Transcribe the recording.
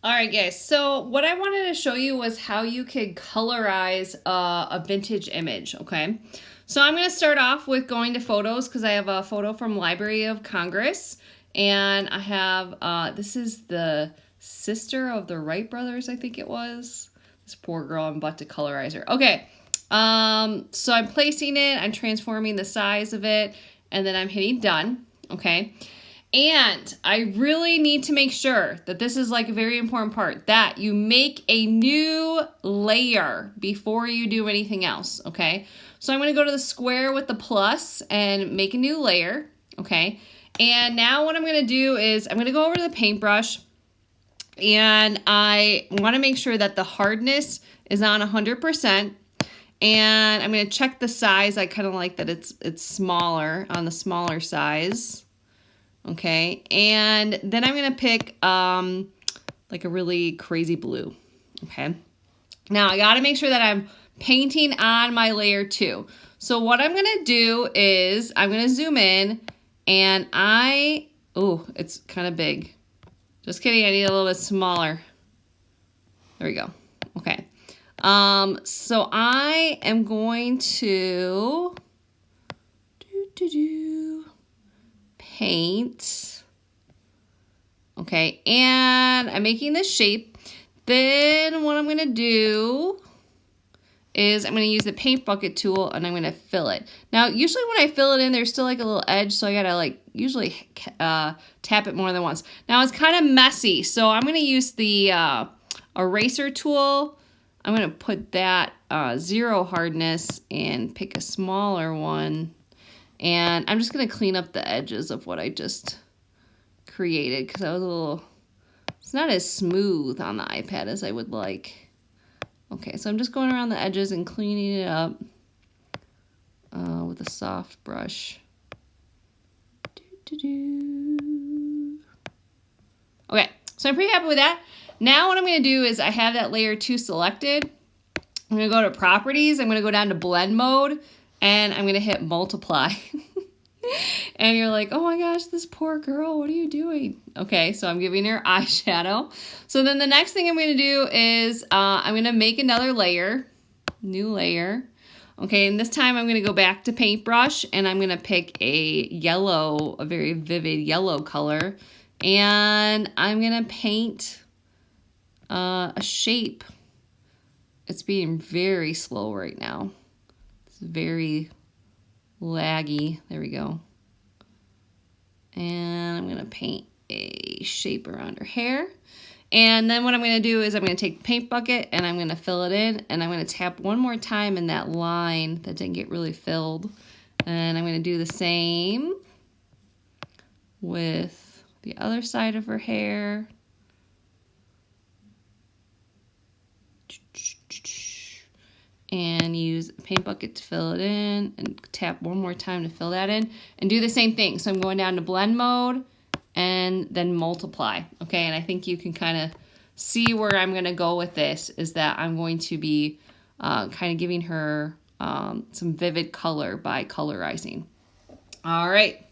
All right, guys. So what I wanted to show you was how you could colorize a vintage image, okay? So I'm going to start off with going to photos because I have a photo from Library of Congress. And I have, this is the sister of the Wright brothers, I think it was. This poor girl, I'm about to colorize her. Okay, so I'm placing it, I'm transforming the size of it, and then I'm hitting done, okay? And I really need to make sure that this is like a very important part, that you make a new layer before you do anything else, okay? So I'm going to go to the square with the plus and make a new layer, okay? And now what I'm going to do is I'm going to go over to the paintbrush, and I want to make sure that the hardness is on 100%. And I'm going to check the size. I kind of like that it's smaller, on the smaller size. Okay, and then I'm going to pick like a really crazy blue. Okay, now I got to make sure that I'm painting on my layer 2. So what I'm going to do is I'm going to zoom in, and oh, it's kind of big. Just kidding, I need a little bit smaller. There we go. Okay. So I am going to paint. Okay, and I'm making this shape. Then what I'm going to do is I'm going to use the paint bucket tool, and I'm going to fill it. Now, usually when I fill it in, there's still like a little edge, so I got to like usually tap it more than once. Now, it's kind of messy, so I'm going to use the eraser tool. I'm going to put that 0 hardness and pick a smaller one. And I'm just going to clean up the edges of what I just created because I was a little, it's not as smooth on the iPad as I would like. Okay, so I'm just going around the edges and cleaning it up with a soft brush. Okay, so I'm pretty happy with that. Now what I'm going to do is I have that layer 2 selected. I'm going to go to properties. I'm going to go down to blend mode, and I'm going to hit multiply. And you're like, oh my gosh, this poor girl, what are you doing? Okay, so I'm giving her eyeshadow. So then the next thing I'm going to do is I'm going to make another layer, new layer. Okay, and this time I'm going to go back to paintbrush, and I'm going to pick a yellow, a very vivid yellow color. And I'm going to paint a shape. It's being very slow right now. It's very laggy. There we go. And I'm going to paint a shape around her hair. And then what I'm going to do is I'm going to take the paint bucket and I'm going to fill it in. And I'm going to tap one more time in that line that didn't get really filled. And I'm going to do the same with the other side of her hair. And use a paint bucket to fill it in, and tap one more time to fill that in, and do the same thing. So I'm going down to blend mode and then multiply. Okay, and I think you can kind of see where I'm going to go with this, is that I'm going to be kind of giving her some vivid color by colorizing. All right,